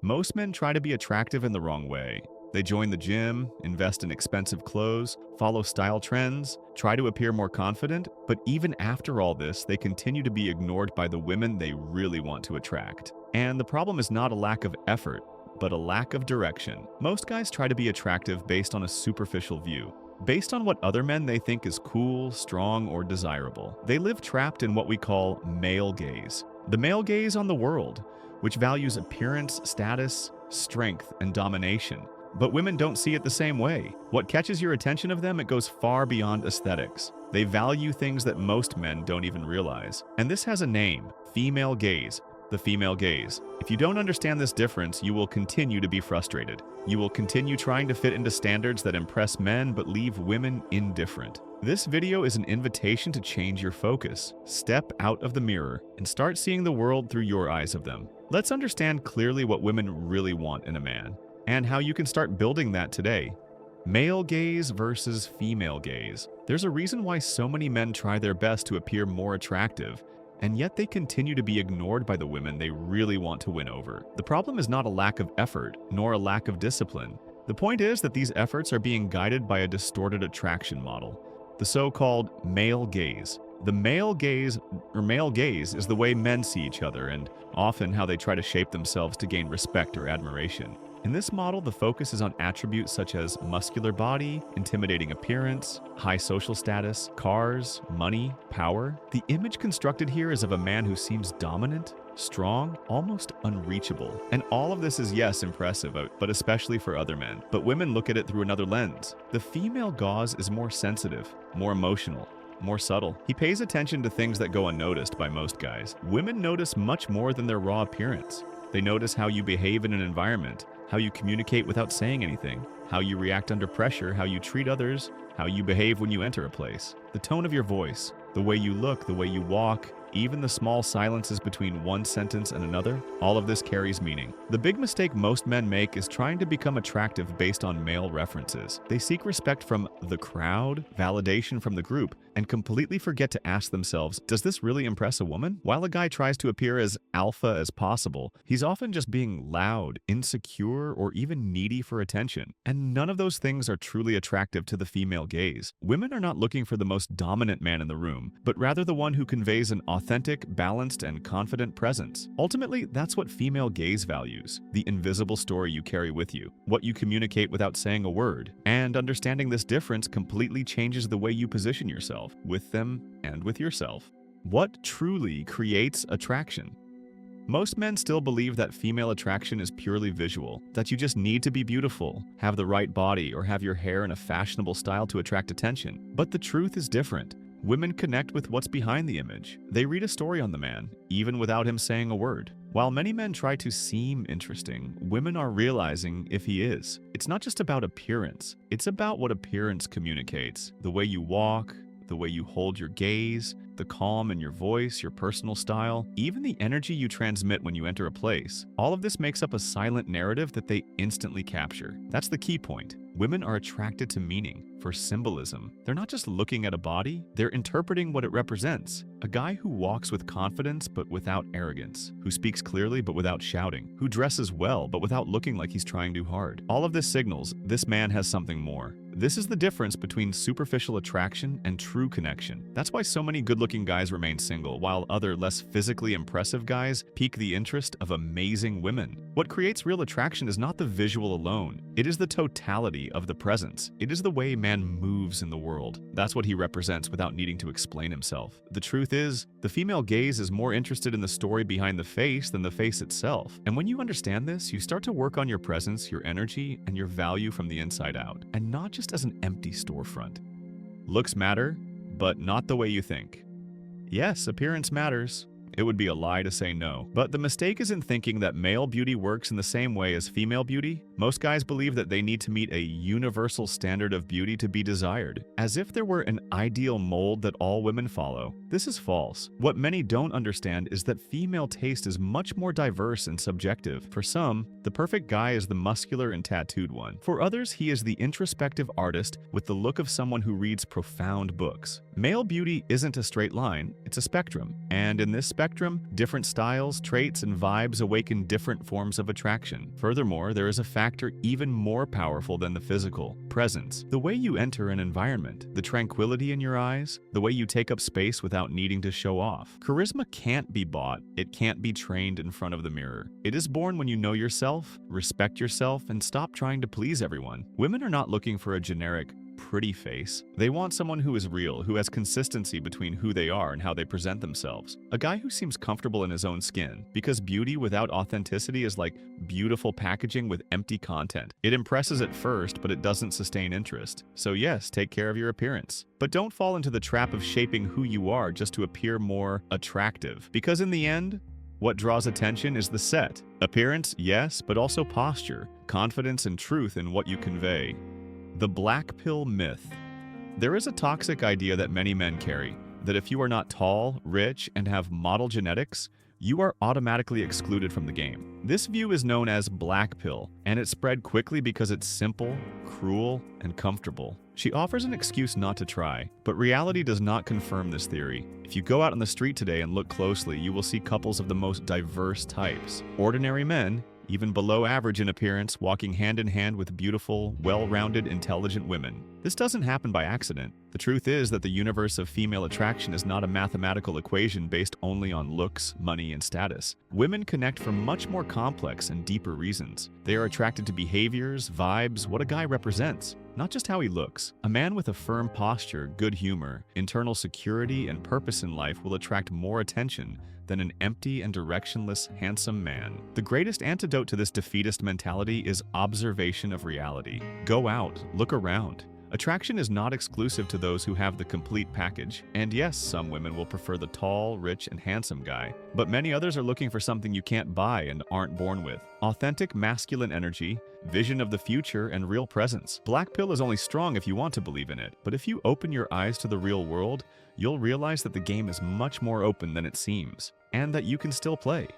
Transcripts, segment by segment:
Most men try to be attractive in the wrong way. They join the gym, invest in expensive clothes, follow style trends, try to appear more confident, but even after all this, they continue to be ignored by the women they really want to attract. And the problem is not a lack of effort, but a lack of direction. Most guys try to be attractive based on a superficial view, based on what other men they think is cool, strong, or desirable. They live trapped in what we call male gaze. The male gaze on the world, which values appearance, status, strength, and domination. But women don't see it the same way. What catches your attention of them, it goes far beyond aesthetics. They value things that most men don't even realize. And this has a name: female gaze. The female gaze. If you don't understand this difference, you will continue to be frustrated. You will continue trying to fit into standards that impress men but leave women indifferent. This video is an invitation to change your focus. Step out of the mirror and start seeing the world through your eyes of them. Let's understand clearly what women really want in a man, and how you can start building that today. Male gaze versus female gaze. There's a reason why so many men try their best to appear more attractive, and yet they continue to be ignored by the women they really want to win over. The problem is not a lack of effort, nor a lack of discipline. The point is that these efforts are being guided by a distorted attraction model, the so-called male gaze. The male gaze is the way men see each other, and often how they try to shape themselves to gain respect or admiration. In this model, the focus is on attributes such as muscular body, intimidating appearance, high social status, cars, money, power. The image constructed here is of a man who seems dominant, strong, almost unreachable. And all of this is, yes, impressive, but especially for other men. But women look at it through another lens. The female gaze is more sensitive, more emotional, more subtle. He pays attention to things that go unnoticed by most guys. Women notice much more than their raw appearance. They notice how you behave in an environment, how you communicate without saying anything, how you react under pressure, how you treat others, how you behave when you enter a place, the tone of your voice, the way you look, the way you walk, even the small silences between one sentence and another. All of this carries meaning. The big mistake most men make is trying to become attractive based on male references. They seek respect from the crowd, validation from the group, and completely forget to ask themselves, does this really impress a woman? While a guy tries to appear as alpha as possible, he's often just being loud, insecure, or even needy for attention. And none of those things are truly attractive to the female gaze. Women are not looking for the most dominant man in the room, but rather the one who conveys an authentic, balanced, and confident presence. Ultimately, that's what female gaze values: the invisible story you carry with you, what you communicate without saying a word. And understanding this difference completely changes the way you position yourself, with them and with yourself. What truly creates attraction? Most men still believe that female attraction is purely visual, that you just need to be beautiful, have the right body, or have your hair in a fashionable style to attract attention. But the truth is different. Women connect with what's behind the image. They read a story on the man, even without him saying a word. While many men try to seem interesting, women are realizing if he is. It's not just about appearance. It's about what appearance communicates. The way you walk, the way you hold your gaze, the calm in your voice, your personal style, even the energy you transmit when you enter a place. All of this makes up a silent narrative that they instantly capture. That's the key point. Women are attracted to meaning, for symbolism. They're not just looking at a body, they're interpreting what it represents. A guy who walks with confidence but without arrogance, who speaks clearly but without shouting, who dresses well but without looking like he's trying too hard. All of this signals this man has something more. This is the difference between superficial attraction and true connection. That's why so many good-looking guys remain single, while other less physically impressive guys pique the interest of amazing women. What creates real attraction is not the visual alone. It is the totality of the presence. It is the way man moves in the world. That's what he represents without needing to explain himself. The truth is, the female gaze is more interested in the story behind the face than the face itself. And when you understand this, you start to work on your presence, your energy, and your value from the inside out, and not just as an empty storefront. Looks matter, but not the way you think. Yes, appearance matters. It would be a lie to say no. But the mistake is in thinking that male beauty works in the same way as female beauty. Most guys believe that they need to meet a universal standard of beauty to be desired, as if there were an ideal mold that all women follow. This is false. What many don't understand is that female taste is much more diverse and subjective. For some, the perfect guy is the muscular and tattooed one. For others, he is the introspective artist with the look of someone who reads profound books. Male beauty isn't a straight line, it's a spectrum. And in this spectrum, different styles, traits, and vibes awaken different forms of attraction. Furthermore, there is a factor even more powerful than the physical: presence. The way you enter an environment, the tranquility in your eyes, the way you take up space without needing to show off. Charisma can't be bought, it can't be trained in front of the mirror. It is born when you know yourself, respect yourself, and stop trying to please everyone. Women are not looking for a generic, pretty face. They want someone who is real, who has consistency between who they are and how they present themselves. A guy who seems comfortable in his own skin, because beauty without authenticity is like beautiful packaging with empty content. It impresses at first, but it doesn't sustain interest. So yes, take care of your appearance. But don't fall into the trap of shaping who you are just to appear more attractive, because in the end, what draws attention is the set. Appearance, yes, but also posture, confidence, and truth in what you convey. The black pill myth. There is a toxic idea that many men carry, that if you are not tall, rich, and have model genetics, you are automatically excluded from the game. This view is known as black pill, and it spread quickly because it's simple, cruel, and comfortable. She offers an excuse not to try, but reality does not confirm this theory. If you go out on the street today and look closely, you will see couples of the most diverse types. Ordinary men, even below average in appearance, walking hand in hand with beautiful, well-rounded, intelligent women. This doesn't happen by accident. The truth is that the universe of female attraction is not a mathematical equation based only on looks, money, and status. Women connect for much more complex and deeper reasons. They are attracted to behaviors, vibes, what a guy represents, not just how he looks. A man with a firm posture, good humor, internal security, and purpose in life will attract more attention than an empty and directionless, handsome man. The greatest antidote to this defeatist mentality is observation of reality. Go out, look around. Attraction is not exclusive to those who have the complete package. And yes, some women will prefer the tall, rich, and handsome guy, but many others are looking for something you can't buy and aren't born with. Authentic masculine energy, vision of the future, and real presence. Black pill is only strong if you want to believe in it, but if you open your eyes to the real world, you'll realize that the game is much more open than it seems, and that you can still play.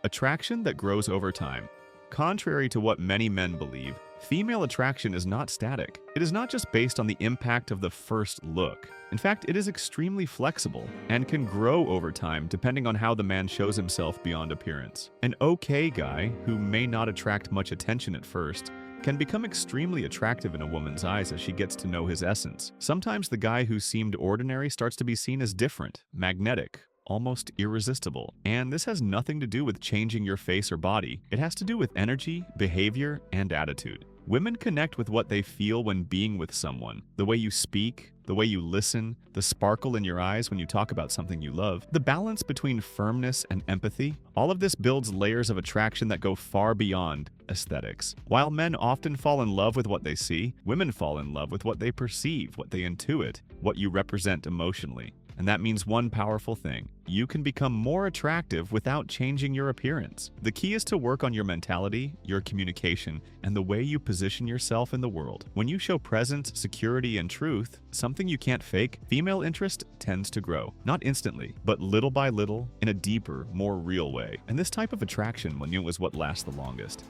Attraction that grows over time. Contrary to what many men believe, female attraction is not static. It is not just based on the impact of the first look. In fact, it is extremely flexible and can grow over time depending on how the man shows himself beyond appearance. An okay guy, who may not attract much attention at first, can become extremely attractive in a woman's eyes as she gets to know his essence. Sometimes the guy who seemed ordinary starts to be seen as different, magnetic, almost irresistible. And this has nothing to do with changing your face or body. It has to do with energy, behavior, and attitude. Women connect with what they feel when being with someone. The way you speak, the way you listen, the sparkle in your eyes when you talk about something you love, the balance between firmness and empathy. All of this builds layers of attraction that go far beyond aesthetics. While men often fall in love with what they see, women fall in love with what they perceive, what they intuit, what you represent emotionally. And that means one powerful thing: you can become more attractive without changing your appearance. The key is to work on your mentality, your communication, and the way you position yourself in the world. When you show presence, security, and truth, something you can't fake, female interest tends to grow. Not instantly, but little by little, in a deeper, more real way. And this type of attraction, is what lasts the longest.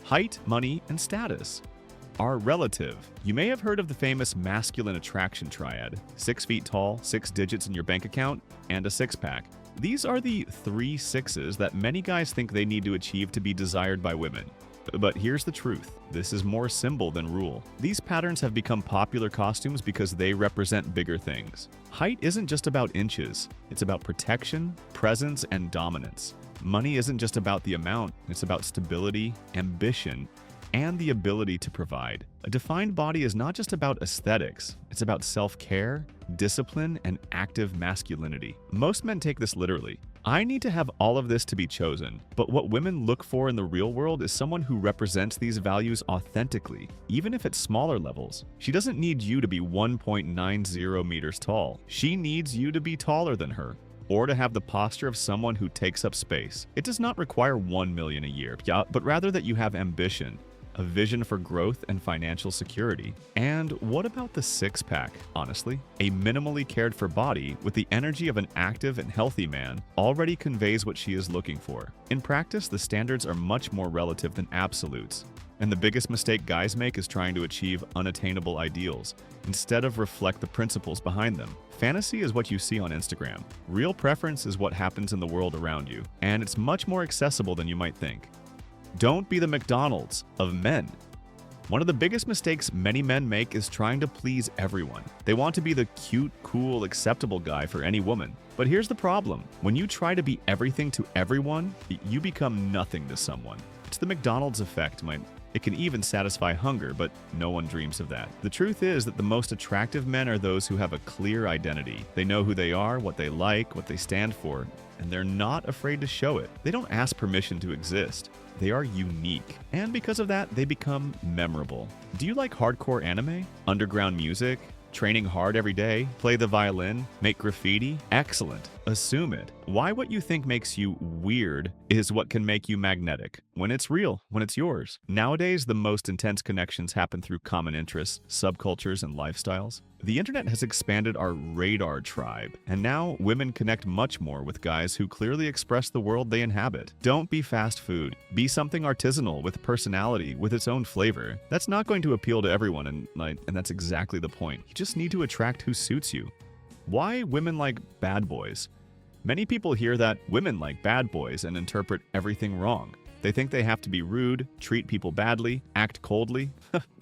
Height, money, and status are relative. You may have heard of the famous masculine attraction triad: 6 feet tall, 6 digits in your bank account, and a six-pack. These are the 3 sixes that many guys think they need to achieve to be desired by women. But here's the truth: this is more symbol than rule. These patterns have become popular costumes because they represent bigger things. Height isn't just about inches, it's about protection, presence, and dominance. Money isn't just about the amount, it's about stability, ambition, and the ability to provide. A defined body is not just about aesthetics, it's about self-care, discipline, and active masculinity. Most men take this literally. I need to have all of this to be chosen, but what women look for in the real world is someone who represents these values authentically, even if at smaller levels. She doesn't need you to be 1.90 meters tall. She needs you to be taller than her, or to have the posture of someone who takes up space. It does not require $1 million a year, but rather that you have ambition, a vision for growth and financial security. And what about the six-pack, honestly? A minimally cared for body with the energy of an active and healthy man already conveys what she is looking for. In practice, the standards are much more relative than absolutes. And the biggest mistake guys make is trying to achieve unattainable ideals, instead of reflect the principles behind them. Fantasy is what you see on Instagram. Real preference is what happens in the world around you, and it's much more accessible than you might think. Don't be the McDonald's of men. One of the biggest mistakes many men make is trying to please everyone. They want to be the cute, cool, acceptable guy for any woman. But here's the problem. When you try to be everything to everyone, you become nothing to someone. It's the McDonald's effect. It can even satisfy hunger, but no one dreams of that. The truth is that the most attractive men are those who have a clear identity. They know who they are, what they like, what they stand for, and they're not afraid to show it. They don't ask permission to exist. They are unique, and because of that, they become memorable. Do you like hardcore anime? Underground music? Training hard every day? Play the violin? Make graffiti? Excellent. Assume it. Why what you think makes you weird is what can make you magnetic. When it's real, when it's yours. Nowadays, the most intense connections happen through common interests, subcultures, and lifestyles. The internet has expanded our radar tribe, and now women connect much more with guys who clearly express the world they inhabit. Don't be fast food. Be something artisanal with personality, with its own flavor. That's not going to appeal to everyone, and that's exactly the point. You just need to attract who suits you. Why women like bad boys? Many people hear that women like bad boys and interpret everything wrong. They think they have to be rude, treat people badly, act coldly.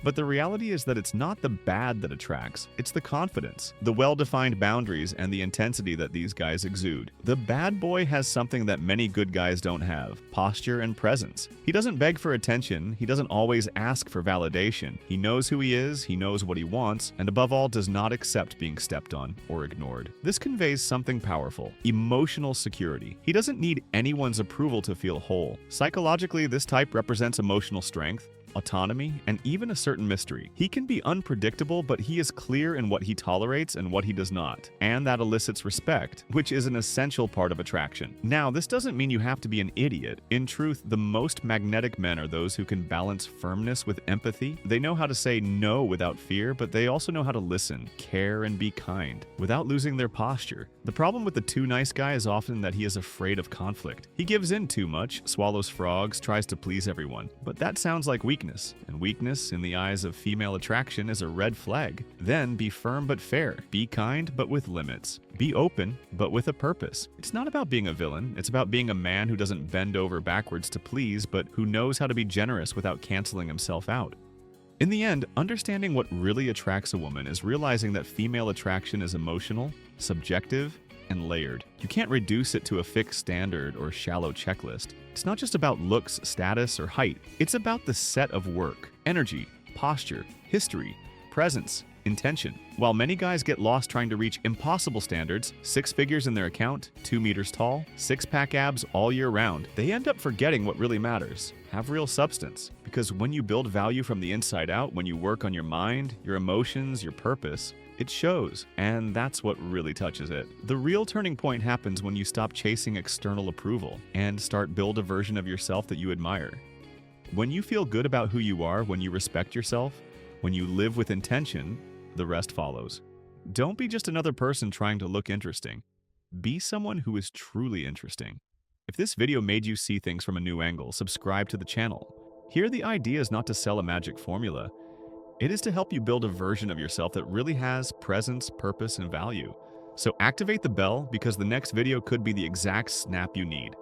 But the reality is that it's not the bad that attracts, it's the confidence, the well-defined boundaries, and the intensity that these guys exude. The bad boy has something that many good guys don't have: posture and presence. He doesn't beg for attention, he doesn't always ask for validation. He knows who he is, he knows what he wants, and above all does not accept being stepped on or ignored. This conveys something powerful: emotional security. He doesn't need anyone's approval to feel whole. Psychologically, this type represents emotional strength, autonomy, and even a certain mystery. He can be unpredictable, but he is clear in what he tolerates and what he does not. And that elicits respect, which is an essential part of attraction. Now, this doesn't mean you have to be an idiot. In truth, the most magnetic men are those who can balance firmness with empathy. They know how to say no without fear, but they also know how to listen, care, and be kind without losing their posture. The problem with the too nice guy is often that he is afraid of conflict. He gives in too much, swallows frogs, tries to please everyone. But that sounds like weakness. And weakness, in the eyes of female attraction, is a red flag. Then be firm but fair. Be kind but with limits. Be open but with a purpose. It's not about being a villain. It's about being a man who doesn't bend over backwards to please, but who knows how to be generous without canceling himself out. In the end, understanding what really attracts a woman is realizing that female attraction is emotional, subjective, and layered. You can't reduce it to a fixed standard or shallow checklist. It's not just about looks, status, or height. It's about the set of work, energy, posture, history, presence, intention. While many guys get lost trying to reach impossible standards, 6 figures in their account, 2 meters tall, 6-pack abs all year round, they end up forgetting what really matters: have real substance. Because when you build value from the inside out, when you work on your mind, your emotions, your purpose, it shows, and that's what really touches it. The real turning point happens when you stop chasing external approval and start build a version of yourself that you admire. When you feel good about who you are, when you respect yourself, when you live with intention, the rest follows. Don't be just another person trying to look interesting. Be someone who is truly interesting. If this video made you see things from a new angle, subscribe to the channel. Here, the idea is not to sell a magic formula. It is to help you build a version of yourself that really has presence, purpose, and value. So activate the bell, because the next video could be the exact snap you need.